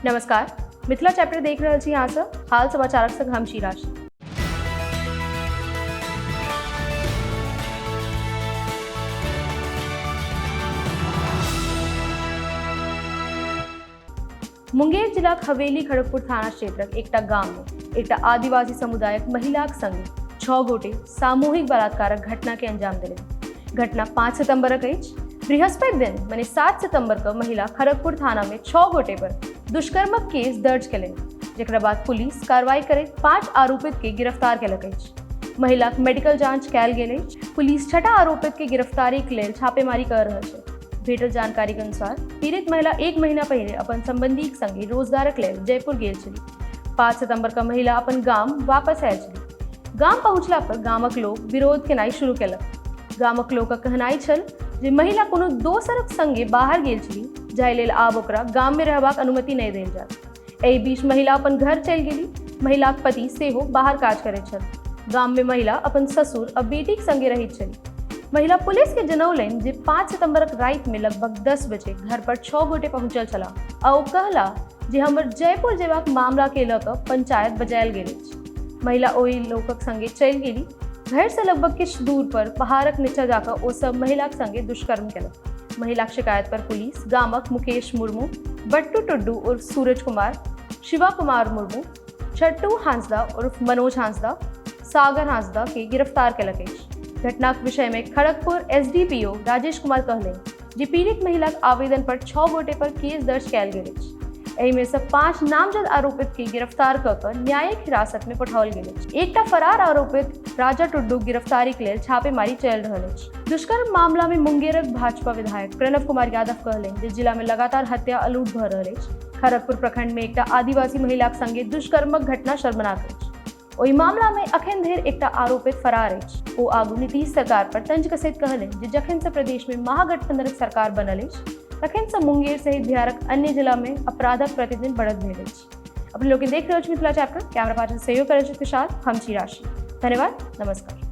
नमस्कार, मिथिला चैप्टर देख रहल छी अहाँ सब। हाल समाचारक संग हम शीरा छी। मुंगेर जिलाक हवेली खड़गपुर थाना क्षेत्रक एकटा गाम में एकटा आदिवासी समुदायक महिलाक संगे 6 गोटे सामूहिक बलात्कारक घटना के अंजाम देलनि। घटना 5 सितंबरक अछि। बृहस्पति दिन मने 7 सितंबर के महिला खड़गपुर थाना में 6 गोटे पर दुष्कर्मक केस दर्ज केलनि, जेकरा बाद पुलिस कार्रवाई करैत 5 आरोपित के गिरफ्तार केलक अछि। महिलाक मेडिकल जांच कयल गेल अछि। पुलिस 6टा आरोपित के गिरफ्तारीक लेल छापेमारी कर रहल छै। भेटल जानकारी के अनुसार पीड़ित महिला 1 महीना पहले अपन संबंधीक संगे रोजगारक लेल जयपुर गेल छली। 5 सितंबर का महिला अपन गाम वापस आयल छली। गाम पहुंचला पर गामक लोक विरोध केनाइ शुरू केलक। गामक लोकक कहनाइ छल जे महिला कोनो दोसरक संगे बाहर गेल छली, जाहि लेल आब ओकरा गाम में रहबाक अनुमति नहि देल जायत। एहि बीच महिला अपन घर चलि गेली। महिलाक पति सेहो बाहर काज करैत छल। गाम में महिला अपन ससुर आ बेटीक संगे रहैत छली। महिला पुलिस के जनौलनि जे 5 सितंबरक राति में लगभग 10 बजे घर पर 6 गोटे पहुंचल छलाह आ ओ कहला जे हमर जयपुर जेबाक मामला के लऽ कऽ पंचायत बजायल गेल अछि। महिला ओहि लोकक संगे चलि गेली। घर से लगभग किछु दूर पर पहाड़क नीचा जाकर ओ सब महिलाक संगे दुष्कर्म केलक। महिलाक शिकायत पर पुलिस गामक मुकेश मुर्मू, बट्टू टुड्डू उर्फ सूरज कुमार, शिवा कुमार मुर्मू, छट्टू हांसदा उर्फ मनोज हांसदा, सागर हांसदा के गिरफ्तार केलक अछि। घटनाक विषय में खड़गपुर एसडीपीओ राजेश कुमार कहलनि जे पीड़ित महिलाक आवेदन पर 6 गोटे पर केस दर्ज कयल गेल अछि। एहि में से 5 नामजद आरोपित के गिरफ्तार कऽ कऽ न्यायिक हिरासत में पठाओल गेल अछि। एकटा फरार आरोपित राजा टुड्डू गिरफ्तारीक लेल छापेमारी चलि रहल अछि। दुष्कर्म मामला में मुंगेरक भाजपा विधायक प्रणव कुमार यादव कहलनि जे जिला में लगातार हत्या अलूट भऽ रहल अछि। खड़गपुर प्रखंड में एकटा आदिवासी महिलाक संगे दुष्कर्मक घटना शर्मनाक अछि। ओहि मामला में अखन धरि एकटा आरोपित फरार अछि। ओ आगू नीतीश सरकार पर तंज कसैत कहलनि जे जखन से प्रदेश में महागठबंधनक सरकार बनल अछि, तखन से मुंगेर सहित बिहारक अन्य जिला में अपराधक प्रतिदिन बढ़त भेल अछि। अपने लोग देख रहल छी मिथिला चैप्टर। कैमरा पर्सन सहयोग करैत छथि तुषार, हम छी राशि। धन्यवाद, नमस्कार।